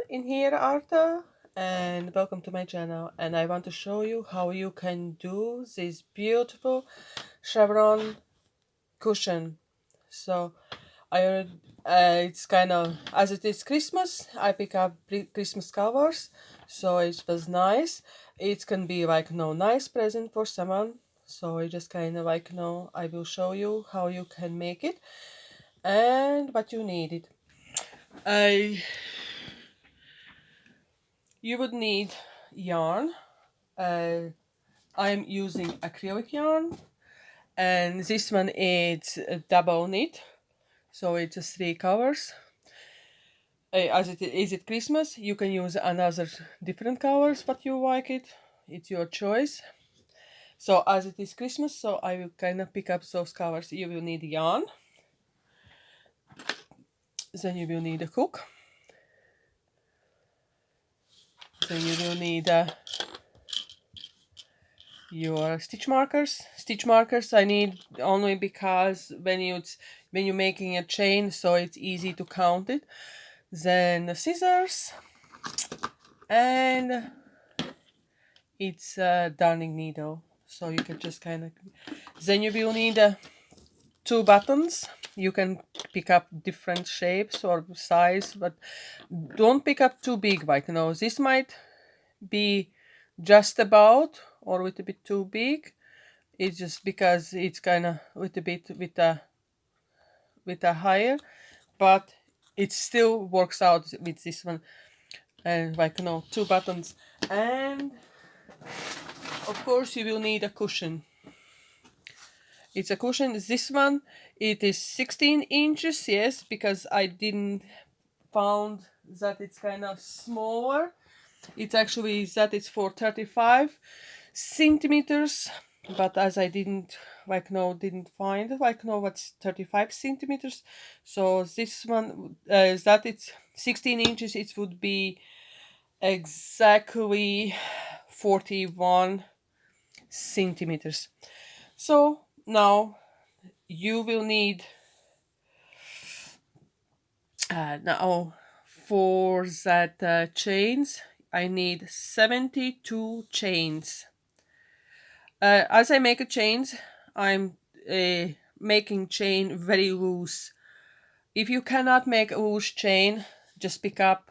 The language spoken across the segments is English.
in here, Arta, and welcome to my channel. And I want to show you how you can do this beautiful Chevron cushion. So it's kind of, as it is Christmas, I pick up Christmas covers, so it was nice. It can be like no nice present for someone. So I just kind of like I will show you how you can make it and what you need it. I You would need yarn. Uh, I'm using acrylic yarn, and this one is a double knit, so it's just three colors. As it Christmas, you can use another different colors, but you like it. It's your choice. So as it is Christmas, so I will kind of pick up those colors. You will need yarn, then you will need a hook, then you will need your stitch markers. Stitch markers I need only because when you're making a chain, so it's easy to count it. Then the scissors, and it's a darning needle, so you can just kind of. Then you will need two buttons. You can pick up different shapes or size, but don't pick up too big. Like this might be just about or a little bit too big. It's just because it's kind of a little bit with a higher, but it still works out with this one. And like two buttons, and of course you will need a cushion. It's a cushion. This one, it is 16 inches, yes, because I didn't found that it's kind of smaller. It's actually that it's for 35 centimeters, but as I didn't didn't find what's 35 centimeters, so this one that it's 16 inches, it would be exactly 41 centimeters. So now you will need now for that chains I need 72 chains. As I make a chains, I'm making chain very loose. If you cannot make a loose chain, just pick up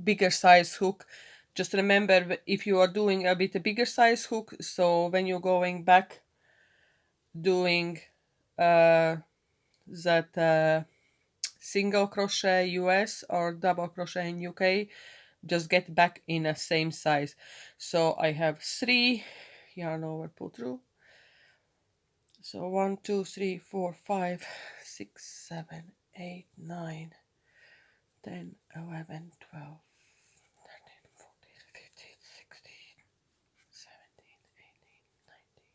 bigger size hook. Just remember, if you are doing a bit bigger size hook, so when you're going back doing that single crochet US or double crochet in UK, just get back in the same size. So I have 3 yarn over pull through. So 1, 2, 3, 4, 5, 6, 7, 8, 9, 10, 11, 12, 13, 14, 15, 16, 17, 18, 19.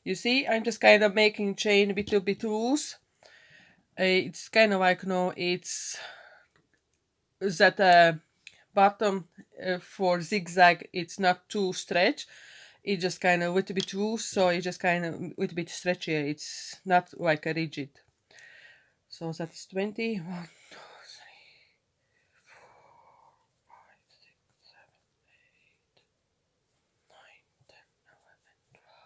You see, I'm just kind of making chain a little bit loose. It's kind of like, it's that bottom for zigzag, it's not too stretch. It just kind of a little bit loose, so it just kind of a little bit stretchier. It's not like a rigid. So that's 20. 1, 2, 3, 4, 5, 6, 7, 8, 9, 10, 11, 12,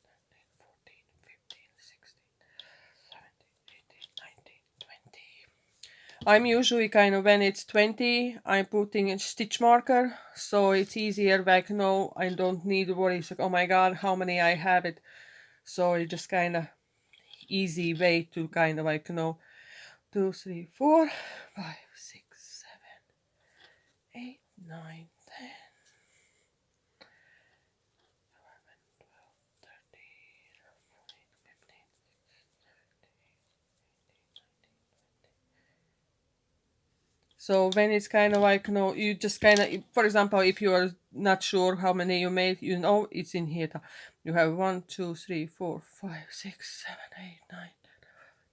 13, 14, 15, 16, 17, 18, 19, 20. I'm usually kind of, when it's 20, I'm putting a stitch marker, so it's easier. Like, no, I don't need to worry. It's like, oh my god, how many I have it. So it's just kind of easy way to kind of 2, 3, 4, 5, 6, 7, 8, 9, 10, 11, 12, 13, 14, 15, 16, 17, 18, 19, 20. So when it's kind of you just kind of, for example, if you are not sure how many you made, it's in here. You have 1, 2, 3, 4, 5, 6, 7, 8, 9,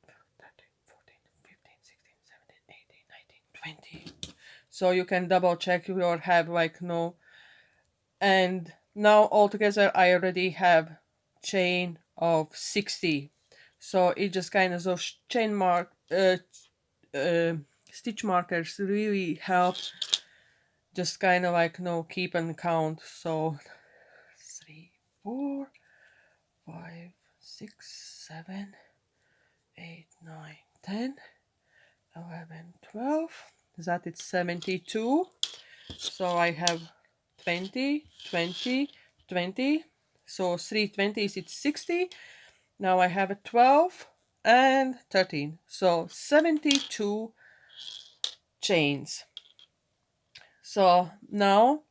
13, 14, 15, 16, 17, 18, 19, 20. So you can double check your have and now altogether I already have chain of 60. So it just kind of those chain mark stitch markers really help just kind of like keep and count. So 3, 4, 5, 6, 7, 8, 9, 10, 11, 12. That is 72. So I have 20, 20, 20. So 3 20s, it's 60. Now I have a 12 and 13. So 72 chains. So now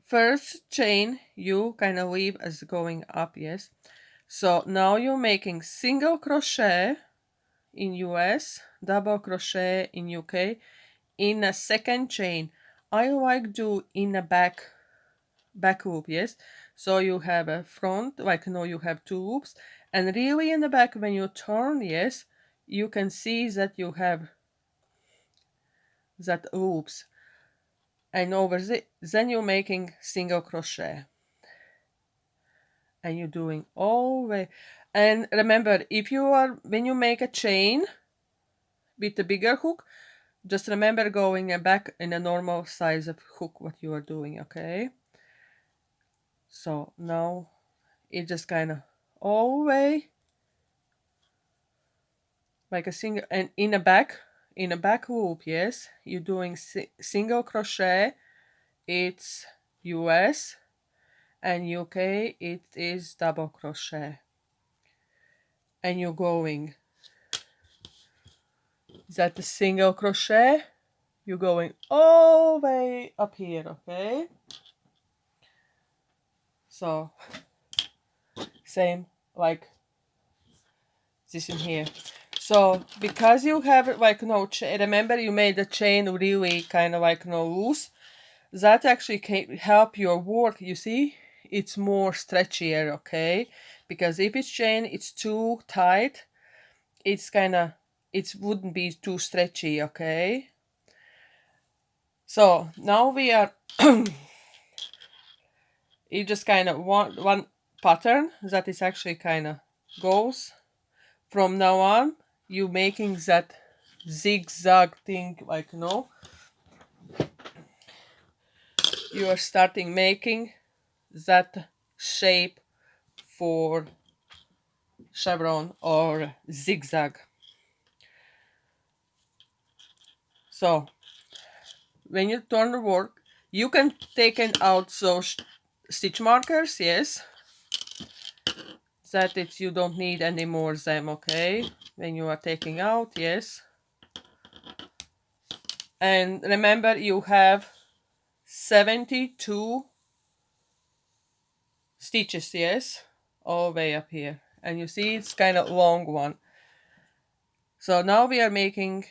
first chain you kind of leave as going up, yes. So now you're making single crochet in US, double crochet in UK, in a second chain. I like do in a back loop, yes. So you have a front, like you have 2 loops, and really in the back when you turn, yes, you can see that you have that loops, and over then you're making single crochet, and you're doing all the way. And remember, if you are when you make a chain with a bigger hook, just remember going back in a normal size of hook what you are doing, okay? So now it just kind of all the way like a single, and in a back loop, yes, you're doing single crochet. It's US, and UK it is double crochet, and you're going that the single crochet, you're going all the way up here, okay? So same like this in here. So because you have like no chain, remember you made the chain really kind of like loose, that actually can help your work, you see, it's more stretchier, okay? Because if it's chain, it's too tight, it's kind of, it wouldn't be too stretchy, okay? So now we are it just kind of one pattern that is actually kind of goes from now on. You making that zigzag thing, like you are starting making that shape for chevron or zigzag. So when you turn the work, you can take out those stitch markers, yes, that it's you don't need any more them, okay, when you are taking out, yes. And remember you have 72 stitches, yes, all the way up here, and you see it's kind of long one. So now we are making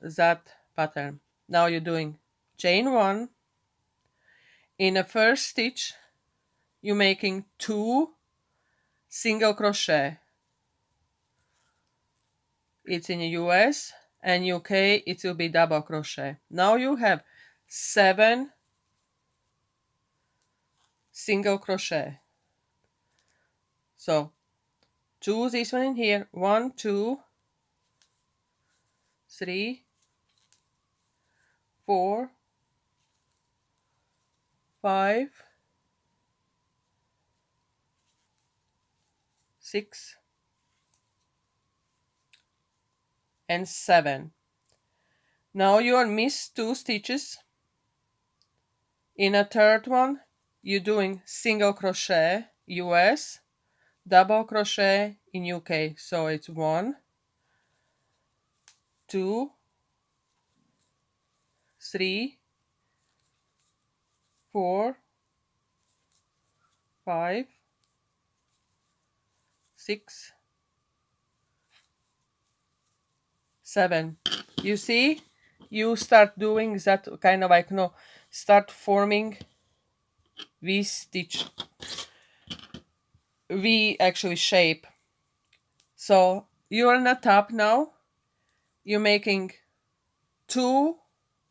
that pattern. Now you're doing chain 1. In the first stitch you're making 2 single crochet. It's in the US, and UK it will be double crochet. Now you have 7 single crochet. So 2 this one in here, 1, 2, 3, 4, 5, 6, and 7. Now you are missed 2 stitches. In a third one you're doing single crochet US, double crochet in UK. So it's 1, 2, 3, 4, 5, 6, 7. You see, you start doing that kind of like start forming V stitch, V actually shape. So you're on the top now, you're making 2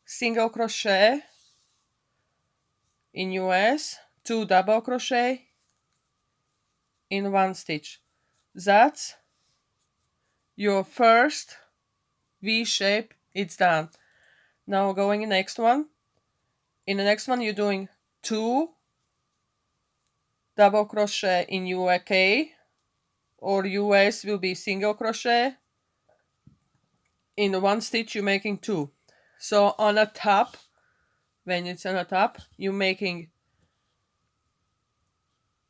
single crochet in US, 2 double crochet in 1 stitch. That's your first V shape It's done. Now going in the next one. In the next one, you're doing 2 double crochet in UK, or US will be single crochet. In one stitch, you're making 2. So on a top, when it's on a top, you're making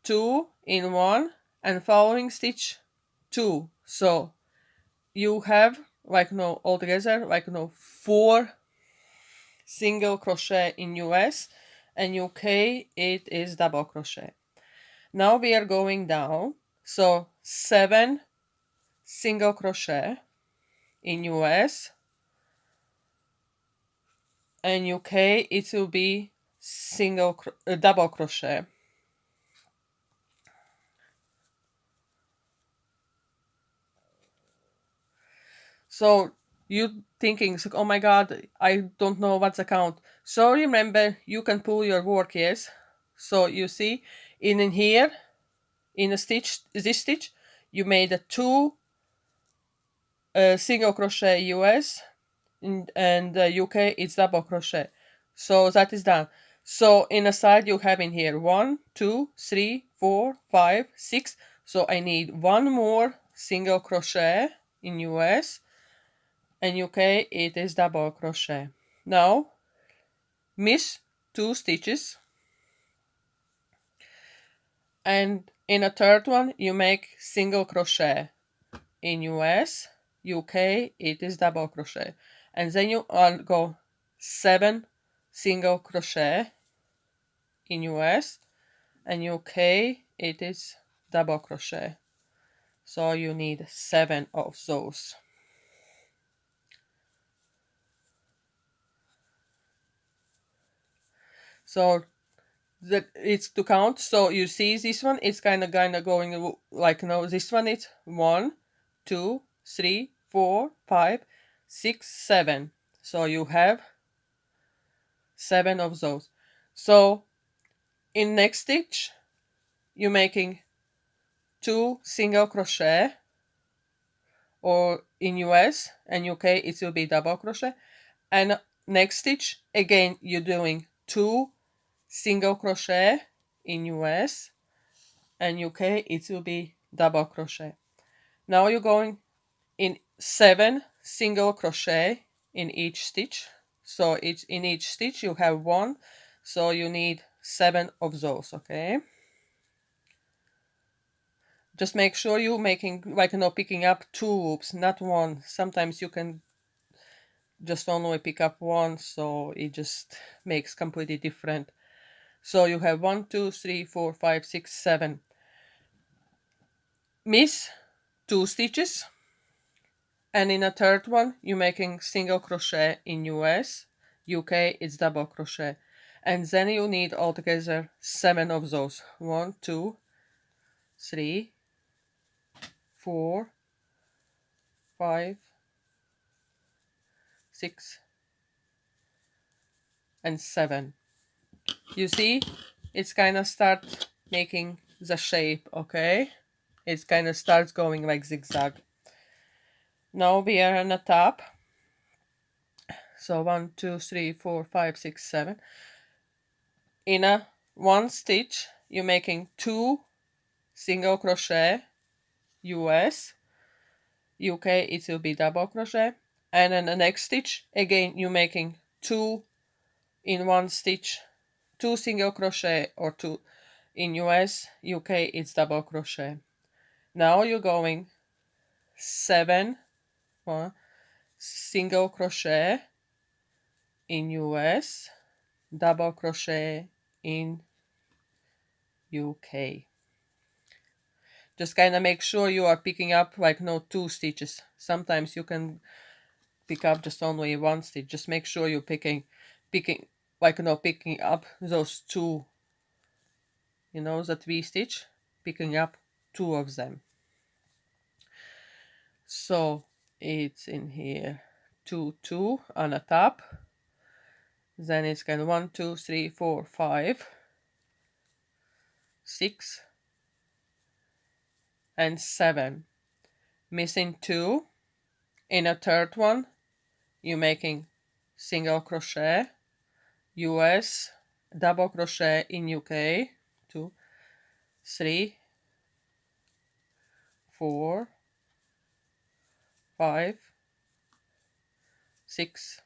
2 in one, and following stitch 2. So you have like no altogether like no 4 single crochet in US, and UK it is double crochet. Now we are going down, so 7 single crochet in US, and UK it will be double crochet. So you thinking, oh my god, I don't know what's the count. So remember, you can pull your work, yes. So you see, in here, in a stitch, this stitch, you made a 2 single crochet US, and UK it's double crochet. So that is done. So in a side you have in here 1, 2, 3, 4, 5, 6. So I need one more single crochet in US, and UK it is double crochet. Now miss 2 stitches, and in a third one you make single crochet in US, UK it is double crochet, and then you go 7 single crochet in US, and UK it is double crochet. So you need 7 of those. So that it's to count. So you see this one, it's kind of going like, no, this one it's 1, 2, 3, 4, 5, 6, 7. So you have 7 of those. So in next stitch you're making 2 single crochet, or in US and UK it will be double crochet, and next stitch again you're doing 2 single crochet in US, and UK it will be double crochet. Now you're going in 7 single crochet in each stitch. So it's in each stitch you have 1, so you need 7 of those. Okay, just make sure you're making like, picking up 2 loops, not 1. Sometimes you can just only pick up 1, so it just makes completely different. So you have 1, 2, 3, 4, 5, 6, 7. Miss 2 stitches, and in a third one you're making single crochet in US, UK it's double crochet, and then you need altogether 7 of those. 1, 2, 3, 4, 5, 6, and 7. You see, it's kind of start making the shape. Okay, it kind of starts going like zigzag. Now we are on the top. So 1, 2, 3, 4, 5, 6, 7. In a one stitch you're making 2 single crochet US, UK it will be double crochet, and in the next stitch again you're making 2 in one stitch, 2 single crochet, or 2 in US, UK it's double crochet. Now you're going 7 single crochet in US, double crochet in UK. Just kind of make sure you are picking up like no 2 stitches. Sometimes you can pick up just only 1 stitch. Just make sure you're picking like picking up those 2, that V stitch, picking up 2 of them. So it's in here 2, 2 on the top, then it's kind of 1, 2, 3, 4, 5, 6, and 7. Missing 2. In a third one you're making single crochet, US, double crochet in UK, 2, 3, 4, 5, 6,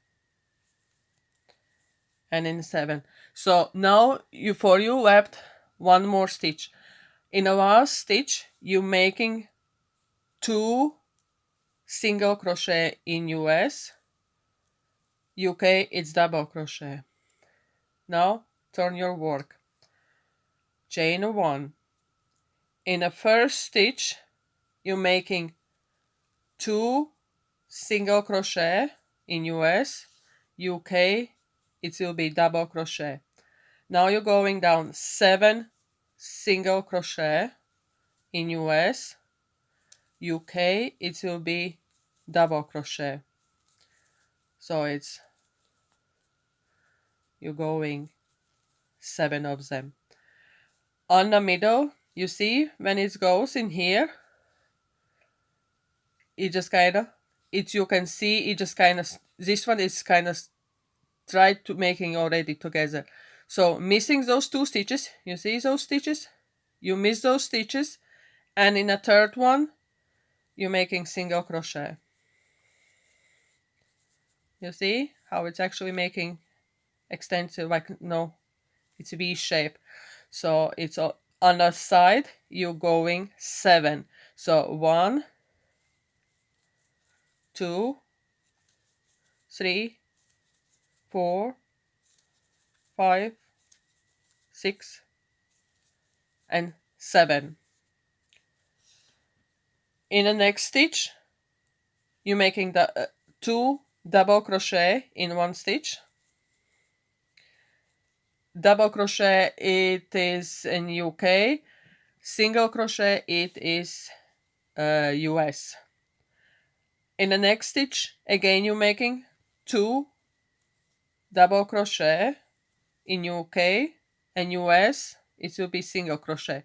and in 7. So now for you left one more stitch. In the last stitch you're making 2 single crochet in US, UK it's double crochet. Now turn your work, chain 1. In the first stitch you're making 2 single crochet in US, UK it will be double crochet. Now you're going down 7 single crochet in US, UK it will be double crochet. So it's you're going 7 of them. On the middle, you see when it goes in here, it just kind of, you can see it just kind of, this one is kind of tried to making already together. So missing those 2 stitches, you see those stitches? You miss those stitches, and in a third one, you're making single crochet. You see how it's actually making extensive, like, no, it's a V shape. So it's on the side, you're going 7. So 1, 2, 3, 4, 5, 6, and 7. In the next stitch, you're making the 2 double crochet in 1 stitch. Double crochet it is in UK, single crochet it is US. In the next stitch, again you're making 2 double crochet in UK, and US it will be single crochet.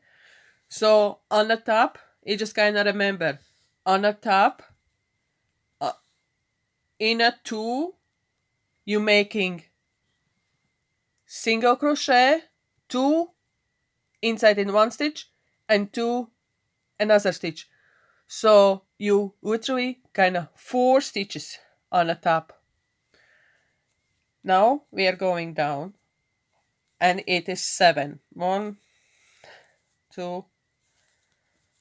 So on the top, you just kind of remember, on the top, in a 2, you're making single crochet, 2 inside in 1 stitch, and 2 another stitch. So you literally kind of 4 stitches on the top. Now we are going down, and it is 7. 1, 2,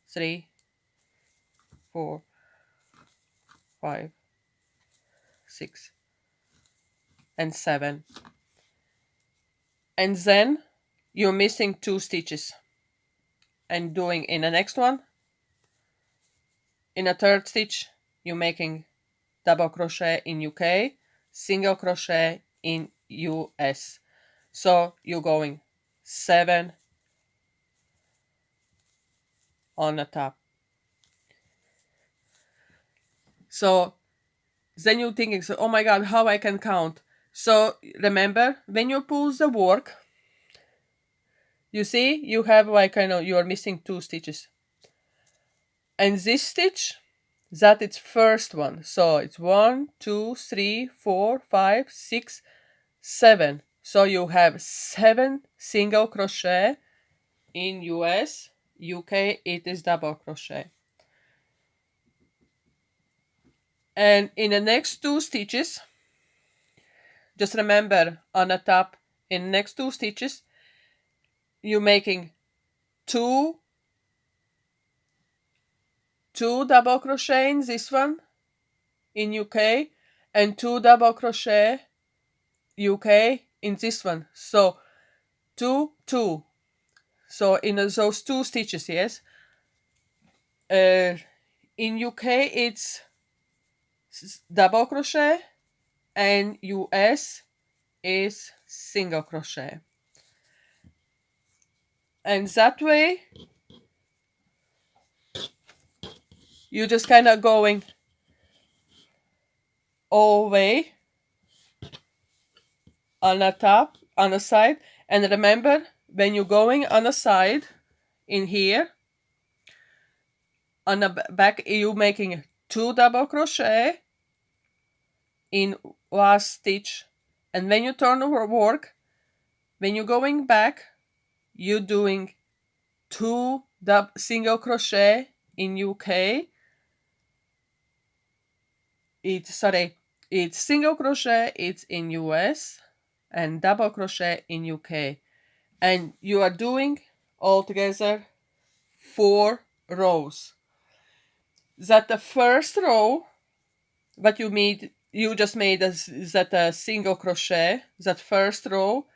3, 4, 5, 6, and 7. And then you're missing 2 stitches, and doing in the next one, in a third stitch, you're making double crochet in UK, single crochet in US. So you're going 7 on the top. So then you're thinking, so, oh my god, how I can count? So remember, when you pull the work, you see you have like you're missing 2 stitches. And this stitch, that it's first one. So it's 1, 2, 3, 4, 5, 6, 7. So you have 7 single crochet in US, UK it is double crochet. And in the next 2 stitches, just remember on the top, in the next 2 stitches, you're making 2 double crochet in this one in UK, and 2 double crochet UK in this one. So 2, 2. So in those 2 stitches, yes. In UK it's double crochet, and US is single crochet. And that way you just kind of going all the way on the top, on the side. And remember, when you're going on the side in here, on the back, you're making 2 double crochet in last stitch, and when you turn over work, when you're going back, you're doing two single crochet in UK. It's single crochet, it's in US, and double crochet in UK, and you are doing altogether 4 rows. That the first row, what you just made that a single crochet, that first row,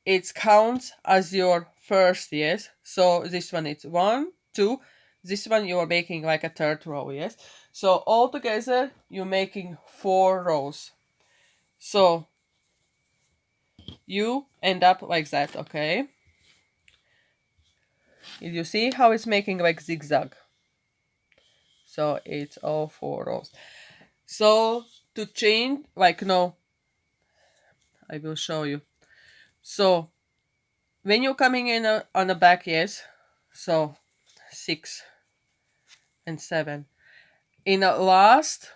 it counts as your first, yes. So this one it's 1, 2. This one you are making like a third row, yes. So altogether you're making 4 rows. So you end up like that, okay? You see how it's making like zigzag. So it's all 4 rows. So to change, like, no, I will show you. So when you're coming in on the back, yes, so 6 and 7. In the last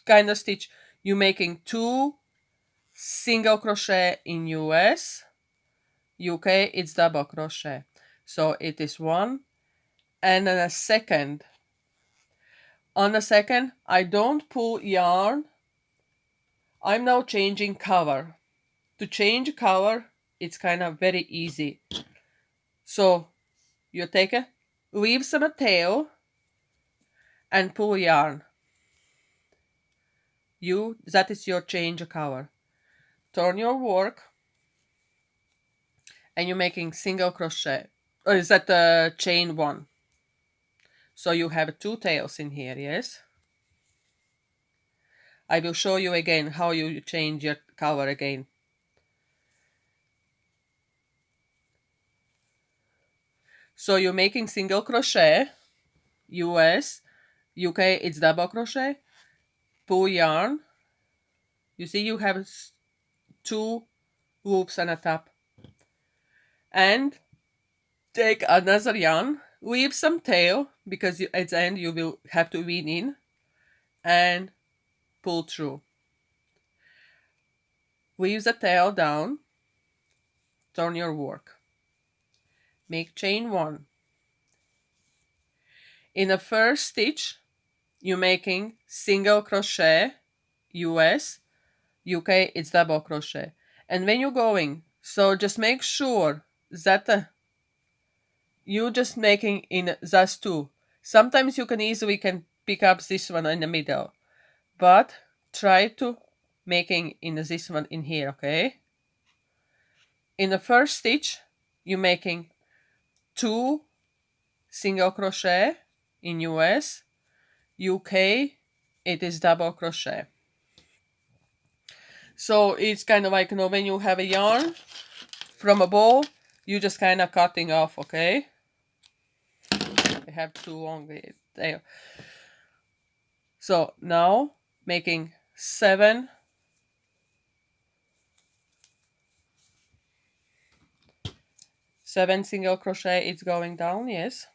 kind of stitch, you're making 2 single crochet in US. UK, it's double crochet. So it is 1. And then a second. On the second, I don't pull yarn. I'm now changing color. To change color, it's kind of very easy. So you take a leave some tail and pull yarn. That is your change color. Turn your work, and you're making single crochet. Or is that chain 1? So you have 2 tails in here, yes? I will show you again how you change your color again. So you're making single crochet, US, UK, it's double crochet, pull yarn. You see you have 2 loops on the top. And take another yarn, leave some tail, because at the end you will have to weave in, and pull through. Weave the tail down, turn your work. Make chain 1. In the first stitch, you're making single crochet, US, UK, it's double crochet. And when you're going, so just make sure that you just making in those 2. Sometimes you can pick up this one in the middle, but try to making in this one in here, okay? In the first stitch, you're making 2 single crochet in US, UK, it is double crochet. So it's kind of like, when you have a yarn from a ball, you just kind of cutting off, okay? I have too long tail. So now making 7 single crochet, it's going down, yes.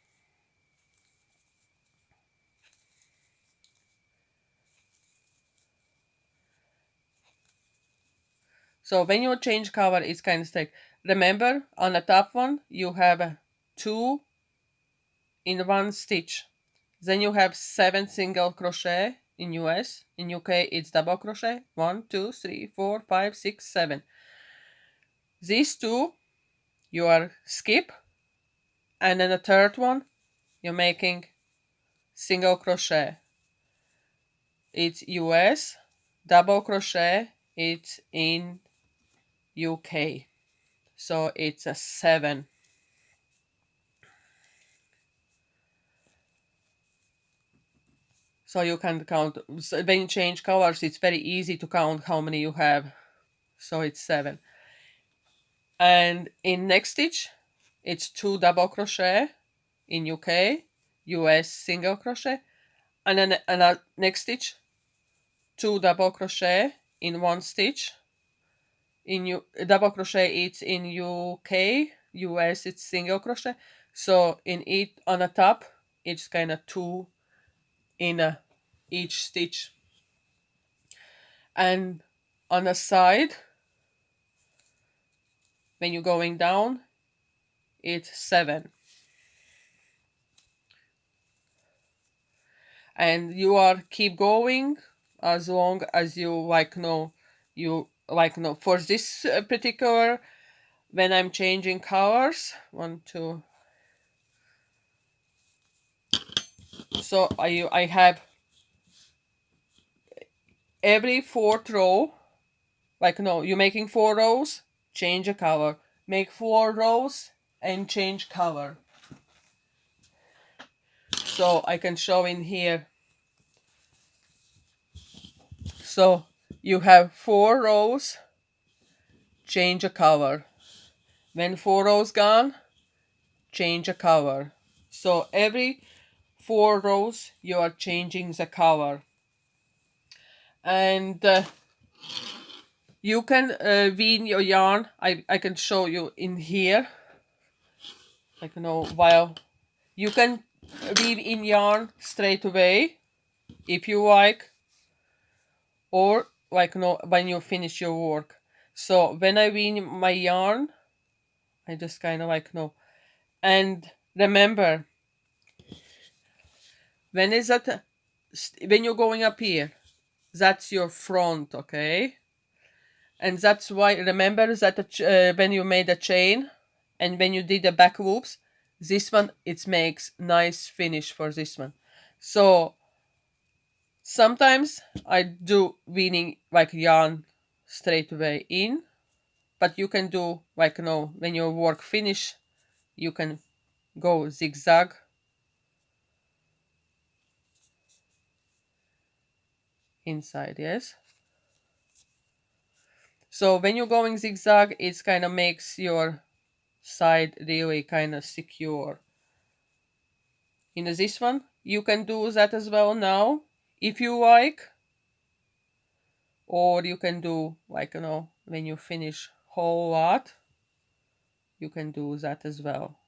So when you change color, it's kind of stick. Remember, on the top one, you have 2 in 1 stitch. Then you have 7 single crochet in US. In UK, it's double crochet. 1, 2, 3, 4, 5, 6, 7. These 2, you are skip. And then the third one, you're making single crochet. It's US. Double crochet, it's in UK. So it's a 7. So you can count. When you change colors, it's very easy to count how many you have. So it's 7. And in next stitch, it's 2 double crochet in UK, US single crochet. And then next stitch, 2 double crochet in 1 stitch. Double crochet, it's in UK, US, it's single crochet. So in it on the top, it's kind of 2 in each stitch. And on the side, when you're going down, it's 7. And you are keep going as long as you like know, you like know for this particular, when I'm changing colors, one, two, so I have every fourth row, like no, you're making 4 rows, change a color, make 4 rows and change color. So I can show in here. So you have 4 rows, change a color. When 4 rows gone, change a color. So every 4 rows you are changing the color. And you can wean your yarn. I can show you in here. Like while you can weave in yarn straight away if you like, or like when you finish your work. So when I wean my yarn, I just kind of like and remember, when is that, when you're going up here, that's your front, okay? And that's why, remember that when you made a chain and when you did the back loops, this one, it makes nice finish for this one. So sometimes I do weaning like yarn straight away in, but you can do like when your work finish, you can go zigzag inside, yes. So when you're going zigzag, it kind of makes your side really kind of secure. In this one, you can do that as well now, if you like. Or you can do like, when you finish whole lot, you can do that as well.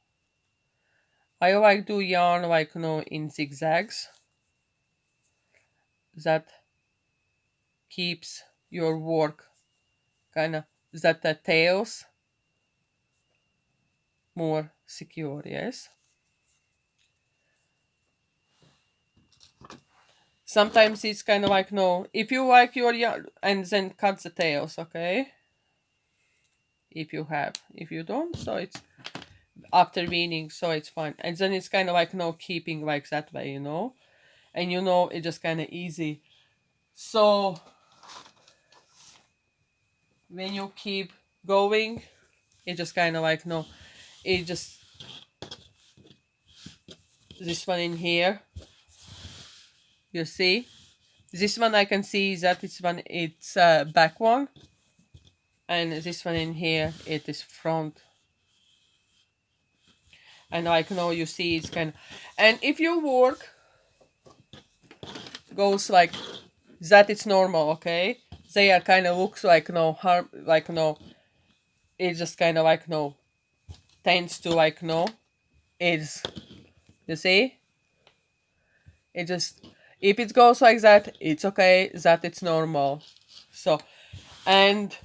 I like do yarn like, in zigzags. That keeps your work kind of, that the tails more secure, yes. Sometimes it's kind of like, if you like your yarn, and then cut the tails, okay? If you have. If you don't, so it's after weaning, so it's fine. And then it's kind of like, keeping like that way, And it's just kind of easy. So when you keep going, it just kind of like, it just, this one in here, you see? This one I can see that it's back one. And this one in here, it is front. And like you see it's kind of, and if your work goes like that, it's normal, okay? They are kind of looks like harm, like it just kind of like tends to like is, you see? It just, if it goes like that, it's okay, that it's normal. So, and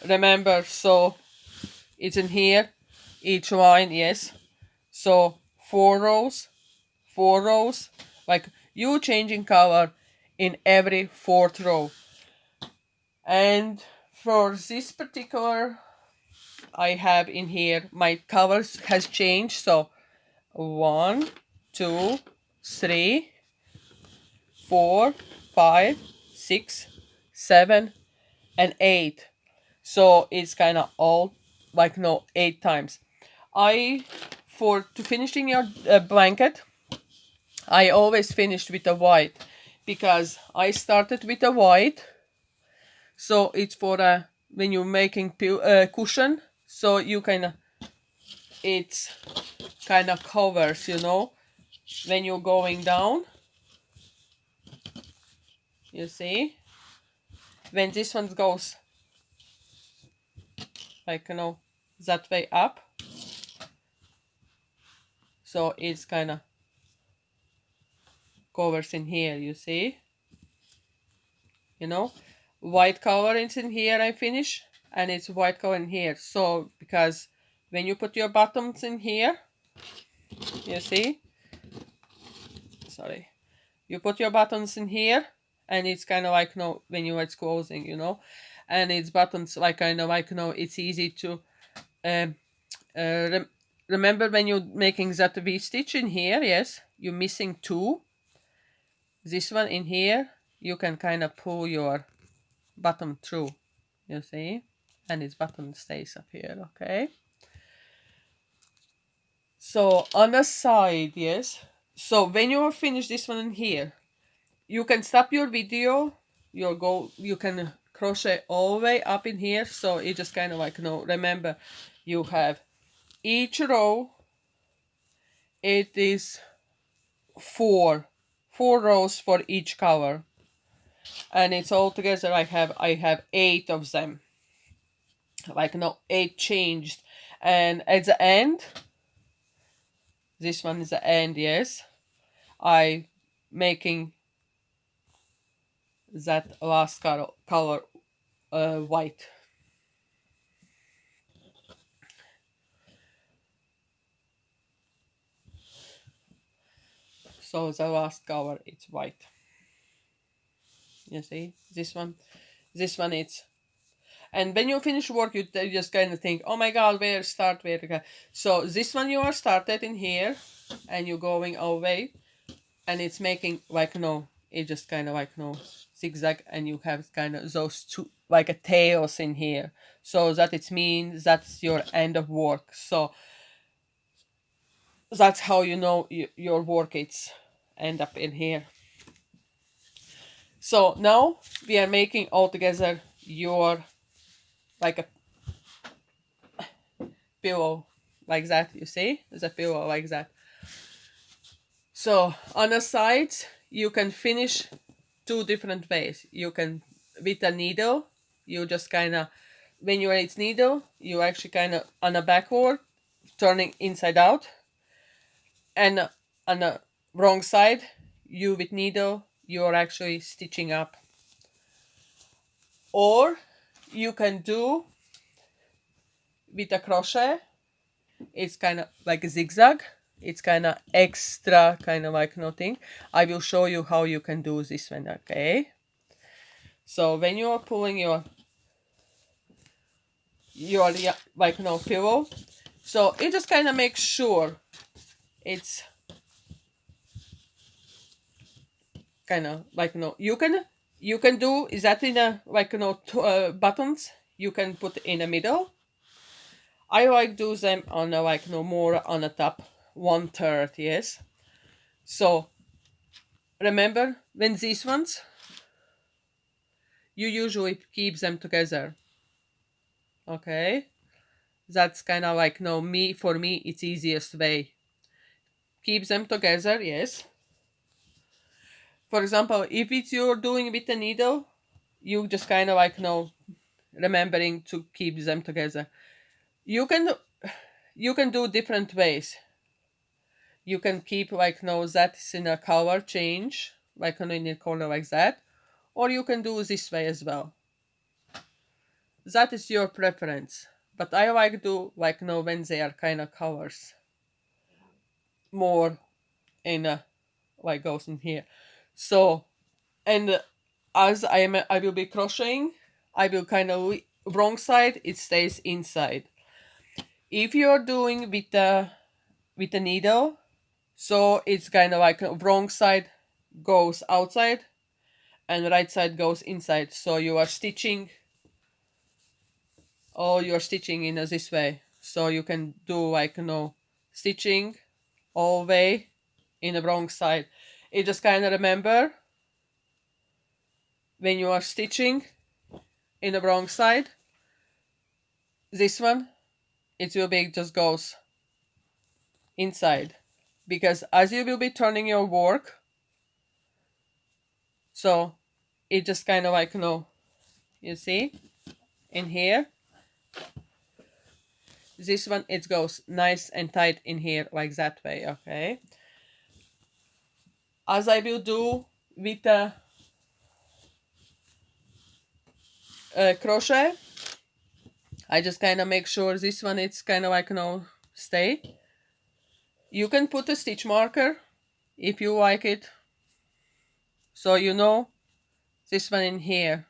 remember, so it's in here, each line, yes. So 4 rows, 4 rows, like you changing color in every fourth row. And for this particular, I have in here, my colors has changed. So 1, 2, 3, 4, 5, 6, 7, and 8. So it's kind of all like 8 times. I, for to finishing your blanket, I always finished with a white, because I started with a white. So it's for when you're making cushion, so you kind of, it's kind of covers, when you're going down. You see, when this one goes like that way up, so it's kind of covers in here, you see, white color is in here I finish, and it's white color in here. So because when you put your buttons in here, you see, sorry, you put your buttons in here, and it's kind of like, no, when you it's closing, and it's buttons like kind of like, no, it's easy to um, remember when you're making that V stitch in here. Yes, you're missing two. This one in here, you can kind of pull your button through, you see, and its button stays up here. Okay, so on the side, yes, so when you finish this one in here, you can stop your video, you can crochet all the way up in here. So it just kind of like, remember, you have each row, it is four rows for each color, and it's all together I have 8 of them, like, 8 changed. And at the end, this one is the end, yes, I making that last color white. So the last color it's white, you see, this one it's. And when you finish work, you just kind of think, oh my god, where start, where to go. So this one you are started in here, and you're going away, and it's making like, it just kind of like, zigzag, and you have kind of those two like a tails in here, so that it means that's your end of work. So that's how your work it's end up in here. So now we are making all together your like a pillow, like that, you see, there's a pillow like that. So on the sides you can finish two different ways. You can with a needle, you just kind of, when you're its needle, you actually kind of on a backward turning inside out, and on the wrong side, you with needle, you're actually stitching up. Or you can do with a crochet, it's kind of like a zigzag, it's kind of extra kind of like nothing. I will show you how you can do this one. Okay, so when you are pulling your like pillow, so it just kind of makes sure it's kind of like, you can do is that in a like, buttons you can put in the middle. I like do them on a like, more on the top, 1/3, yes. So remember, when these ones, you usually keep them together. Okay, that's kind of like, for me it's easiest way. Keep them together, yes. For example, if it's you're doing with a needle, you just kind of like, remembering to keep them together. You can do different ways. You can keep like, that is in a color change, like, in a color like that, or you can do this way as well. That is your preference, but I like to like, when they are kind of colors more in a like goes in here. So, and as I will be crocheting, I will kind of wrong side, it stays inside. If you're doing with a needle, so it's kind of like wrong side goes outside and right side goes inside. So you're stitching in this way. So you can do like, stitching all the way in the wrong side. You just kind of remember, when you are stitching in the wrong side, this one, it will be just goes inside, because as you will be turning your work, so it just kind of like, you see in here, this one, it goes nice and tight in here like that way. Okay, as I will do with crochet, I just kind of make sure this one it's kind of like stay. You can put a stitch marker if you like it, so this one in here.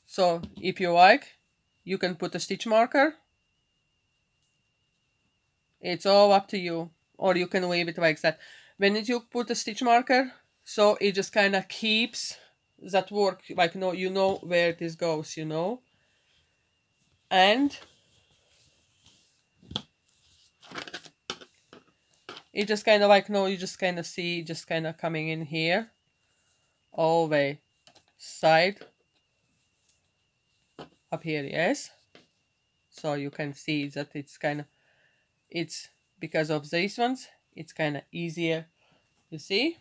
So if you like, you can put a stitch marker. It's all up to you, or you can leave it like that. When you put a stitch marker, so it just kind of keeps that work, like you know where this goes, and it just kind of like you just kind of see just kind of coming in here all the way side up here, yes. So you can see that it's because of these ones, it's kind of easier. You see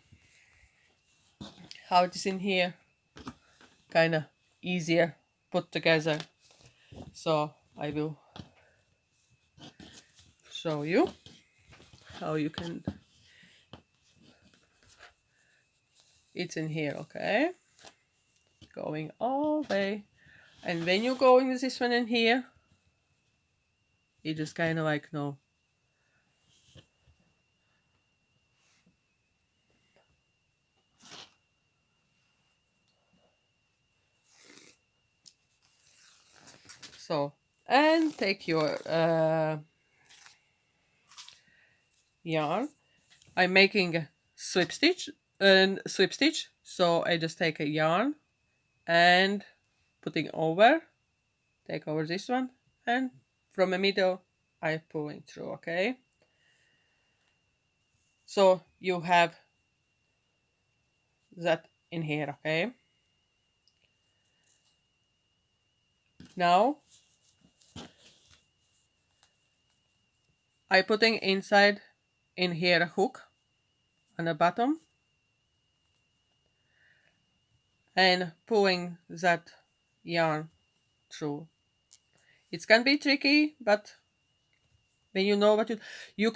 how it is in here, kind of easier put together. So I will show you how you can, it's in here, okay, going all the way. And when you're going with this one in here, you just kind of like so, and take your yarn. I'm making a slip stitch, so I just take a yarn and putting over, take over this one, and from the middle I'm pulling through, okay. So you have that in here, okay. Now I putting inside in here a hook on the bottom and pulling that yarn through. It can be tricky, but when you know what you